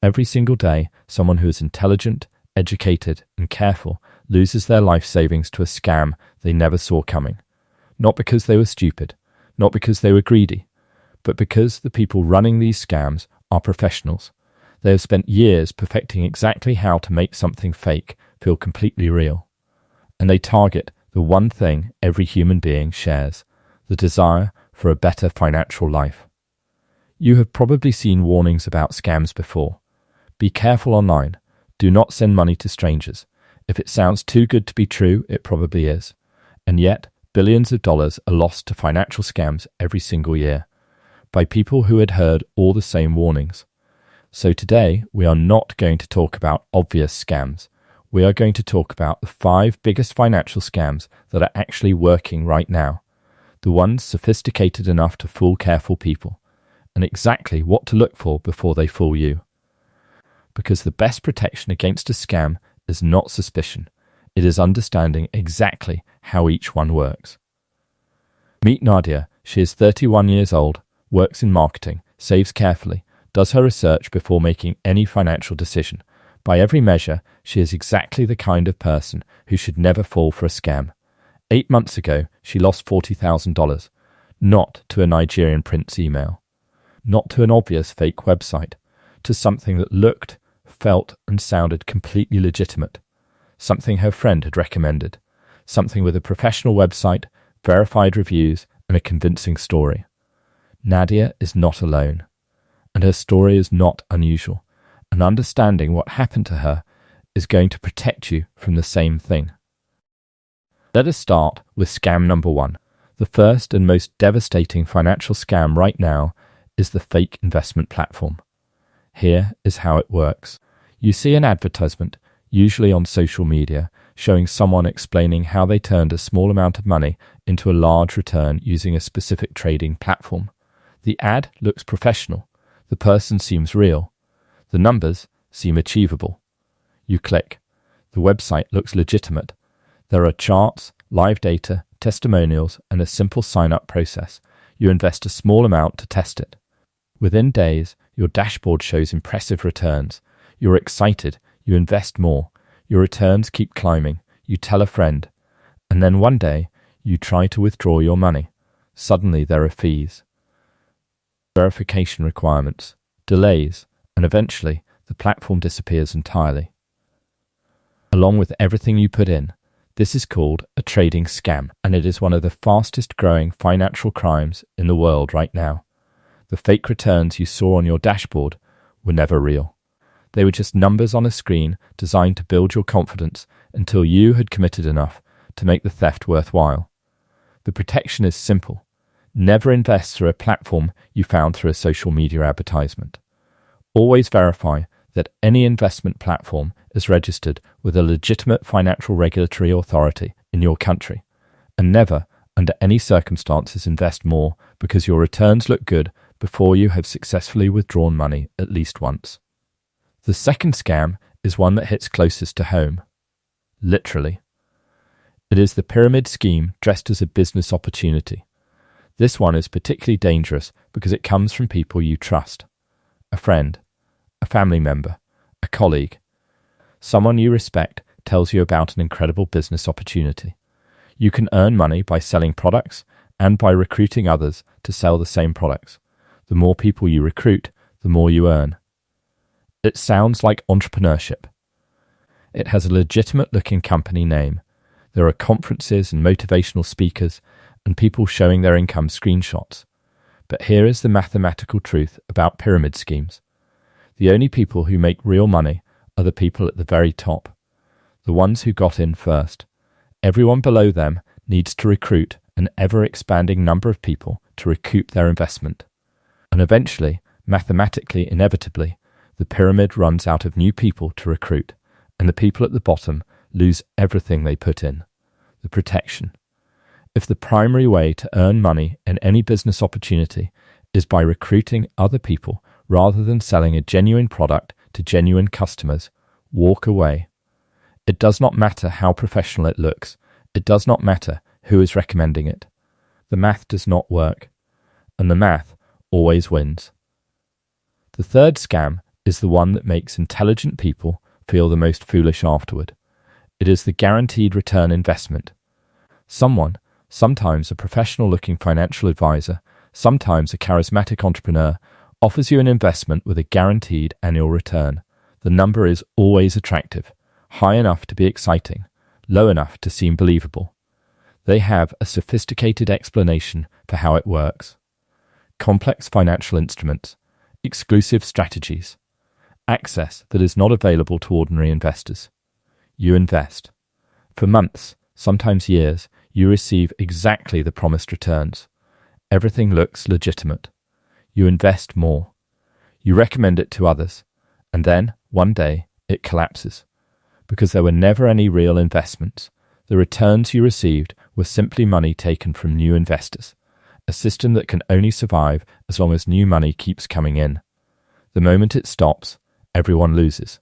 Every single day, someone who is intelligent, educated, and careful loses their life savings to a scam they never saw coming. Not because they were stupid, not because they were greedy, but because the people running these scams are professionals. They have spent years perfecting exactly how to make something fake feel completely real. And they target the one thing every human being shares, the desire for a better financial life. You have probably seen warnings about scams before. Be careful online. Do not send money to strangers. If it sounds too good to be true, it probably is. And yet, billions of dollars are lost to financial scams every single year by people who had heard all the same warnings. So today, we are not going to talk about obvious scams. We are going to talk about the 5 biggest financial scams that are actually working right now, the ones sophisticated enough to fool careful people, and exactly what to look for before they fool you. Because the best protection against a scam is not suspicion. It is understanding exactly how each one works. Meet Nadia. She is 31 years old, works in marketing, saves carefully, does her research before making any financial decision. By every measure, she is exactly the kind of person who should never fall for a scam. 8 months ago, she lost $40,000, not to a Nigerian prince email, not to an obvious fake website, to something that looked, felt, and sounded completely legitimate, something her friend had recommended, something with a professional website, verified reviews, and a convincing story. Nadia is not alone, and her story is not unusual, and understanding what happened to her is going to protect you from the same thing. Let us start with scam number 1. The first and most devastating financial scam right now is the fake investment platform. Here is how it works. You see an advertisement, usually on social media, showing someone explaining how they turned a small amount of money into a large return using a specific trading platform. The ad looks professional. The person seems real. The numbers seem achievable. You click. The website looks legitimate. There are charts, live data, testimonials, and a simple sign-up process. You invest a small amount to test it. Within days, your dashboard shows impressive returns. You're excited. You invest more. Your returns keep climbing. You tell a friend. And then one day, you try to withdraw your money. Suddenly there are fees, verification requirements, delays, and eventually the platform disappears entirely, along with everything you put in. This is called a trading scam, and it is one of the fastest growing financial crimes in the world right now. The fake returns you saw on your dashboard were never real. They were just numbers on a screen designed to build your confidence until you had committed enough to make the theft worthwhile. The protection is simple. Never invest through a platform you found through a social media advertisement. Always verify that any investment platform is registered with a legitimate financial regulatory authority in your country, and never, under any circumstances, invest more because your returns look good before you have successfully withdrawn money at least once. The second scam is one that hits closest to home. Literally. It is the pyramid scheme dressed as a business opportunity. This one is particularly dangerous because it comes from people you trust. A friend, a family member, a colleague. Someone you respect tells you about an incredible business opportunity. You can earn money by selling products and by recruiting others to sell the same products. The more people you recruit, the more you earn. It sounds like entrepreneurship. It has a legitimate-looking company name. There are conferences and motivational speakers and people showing their income screenshots. But here is the mathematical truth about pyramid schemes. The only people who make real money are the people at the very top, the ones who got in first. Everyone below them needs to recruit an ever-expanding number of people to recoup their investment. And eventually, mathematically inevitably, the pyramid runs out of new people to recruit, and the people at the bottom lose everything they put in, the protection. If the primary way to earn money in any business opportunity is by recruiting other people rather than selling a genuine product to genuine customers, walk away. It does not matter how professional it looks. It does not matter who is recommending it. The math does not work, and the math always wins. The third scam is the one that makes intelligent people feel the most foolish afterward. It is the guaranteed return investment. Someone, sometimes a professional-looking financial advisor, sometimes a charismatic entrepreneur, offers you an investment with a guaranteed annual return. The number is always attractive, high enough to be exciting, low enough to seem believable. They have a sophisticated explanation for how it works. Complex financial instruments, exclusive strategies, access that is not available to ordinary investors. You invest. For months, sometimes years, you receive exactly the promised returns. Everything looks legitimate. You invest more. You recommend it to others, and then, one day, it collapses. Because there were never any real investments. The returns you received were simply money taken from new investors, a system that can only survive as long as new money keeps coming in. The moment it stops, everyone loses.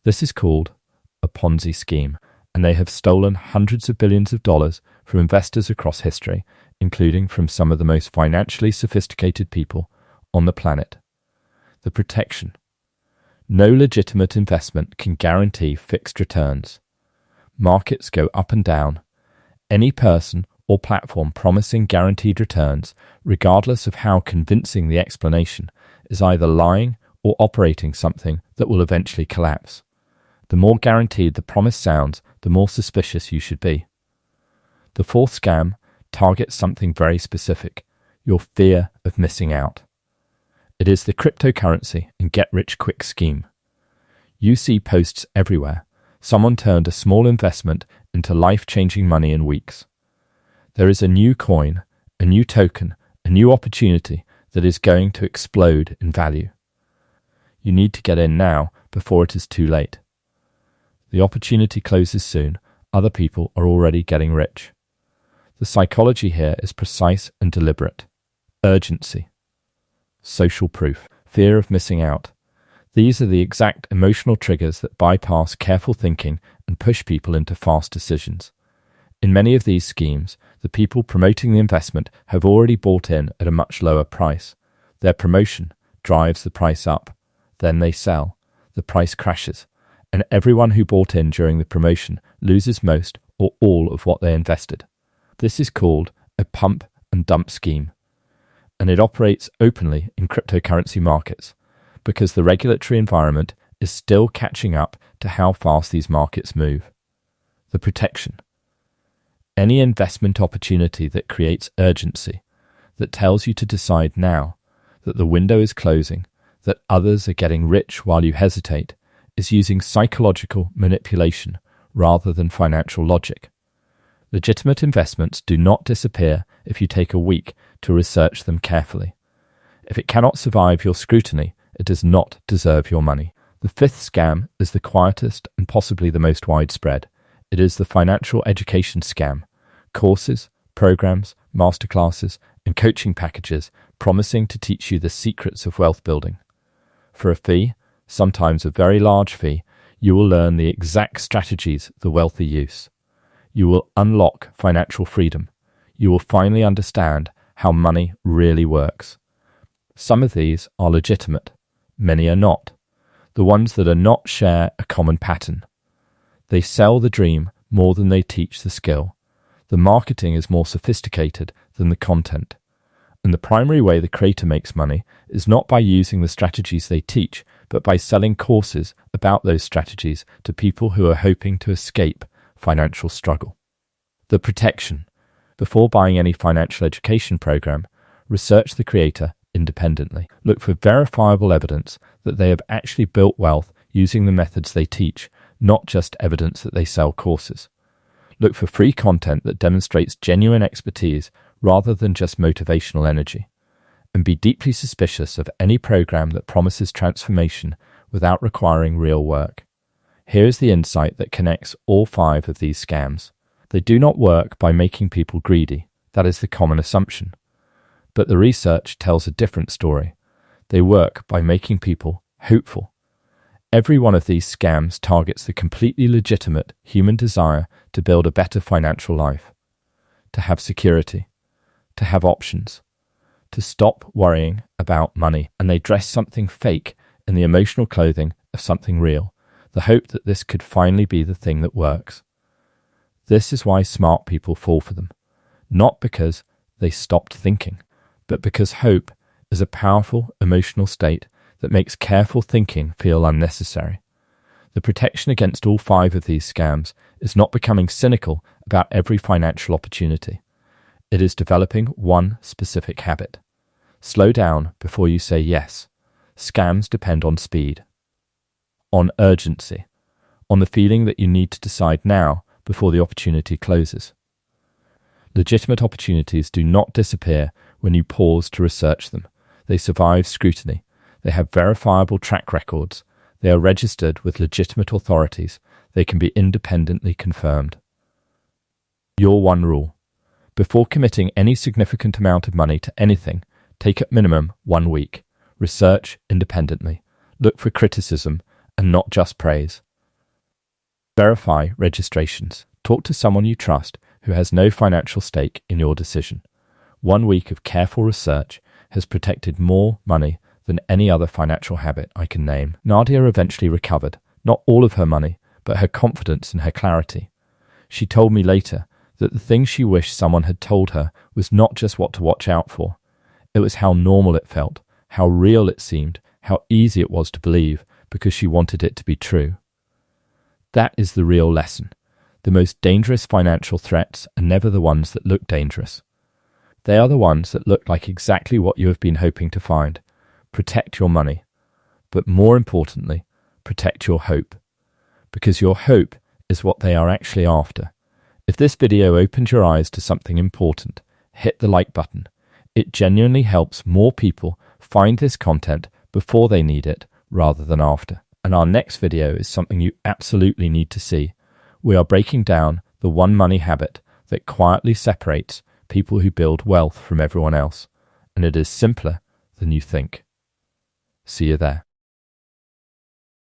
This is called a Ponzi scheme, and they have stolen hundreds of billions of dollars from investors across history, including from some of the most financially sophisticated people on the planet. The protection. No legitimate investment can guarantee fixed returns. Markets go up and down. Any person or platform promising guaranteed returns, regardless of how convincing the explanation, is either lying or operating something that will eventually collapse. The more guaranteed the promise sounds, the more suspicious you should be. The fourth scam targets something very specific, your fear of missing out. It is the cryptocurrency and get-rich-quick scheme. You see posts everywhere. Someone turned a small investment into life-changing money in weeks. There is a new coin, a new token, a new opportunity that is going to explode in value. You need to get in now before it is too late. The opportunity closes soon. Other people are already getting rich. The psychology here is precise and deliberate. Urgency. Social proof. Fear of missing out. These are the exact emotional triggers that bypass careful thinking and push people into fast decisions. In many of these schemes, the people promoting the investment have already bought in at a much lower price. Their promotion drives the price up. Then they sell. The price crashes. And everyone who bought in during the promotion loses most or all of what they invested. This is called a pump and dump scheme. And it operates openly in cryptocurrency markets, because the regulatory environment is still catching up to how fast these markets move. The protection. Any investment opportunity that creates urgency, that tells you to decide now, that the window is closing, that others are getting rich while you hesitate, is using psychological manipulation rather than financial logic. Legitimate investments do not disappear if you take a week to research them carefully. If it cannot survive your scrutiny, it does not deserve your money. The fifth scam is the quietest and possibly the most widespread. It is the financial education scam. Courses, programs, masterclasses, and coaching packages promising to teach you the secrets of wealth building. For a fee, sometimes a very large fee, you will learn the exact strategies the wealthy use. You will unlock financial freedom. You will finally understand how money really works. Some of these are legitimate. Many are not. The ones that are not share a common pattern. They sell the dream more than they teach the skill. The marketing is more sophisticated than the content. And the primary way the creator makes money is not by using the strategies they teach, but by selling courses about those strategies to people who are hoping to escape financial struggle. The protection. Before buying any financial education program, research the creator independently. Look for verifiable evidence that they have actually built wealth using the methods they teach, not just evidence that they sell courses. Look for free content that demonstrates genuine expertise rather than just motivational energy. And be deeply suspicious of any program that promises transformation without requiring real work. Here is the insight that connects all 5 of these scams. They do not work by making people greedy. That is the common assumption. But the research tells a different story. They work by making people hopeful. Every one of these scams targets the completely legitimate human desire to build a better financial life, to have security, to have options, to stop worrying about money, and they dress something fake in the emotional clothing of something real, the hope that this could finally be the thing that works. This is why smart people fall for them, not because they stopped thinking, but because hope is a powerful emotional state that makes careful thinking feel unnecessary. The protection against all 5 of these scams is not becoming cynical about every financial opportunity. It is developing one specific habit. Slow down before you say yes. Scams depend on speed, on urgency, on the feeling that you need to decide now before the opportunity closes. Legitimate opportunities do not disappear when you pause to research them. They survive scrutiny. They have verifiable track records. They are registered with legitimate authorities. They can be independently confirmed. Your one rule. Before committing any significant amount of money to anything, take at minimum 1 week. Research independently. Look for criticism and not just praise. Verify registrations. Talk to someone you trust who has no financial stake in your decision. 1 week of careful research has protected more money than any other financial habit I can name. Nadia eventually recovered, not all of her money, but her confidence and her clarity. She told me later that the thing she wished someone had told her was not just what to watch out for. It was how normal it felt, how real it seemed, how easy it was to believe, because she wanted it to be true. That is the real lesson. The most dangerous financial threats are never the ones that look dangerous. They are the ones that look like exactly what you have been hoping to find. Protect your money. But more importantly, protect your hope. Because your hope is what they are actually after. If this video opened your eyes to something important, hit the like button. It genuinely helps more people find this content before they need it rather than after. And our next video is something you absolutely need to see. We are breaking down the one money habit that quietly separates people who build wealth from everyone else. And it is simpler than you think. See you there.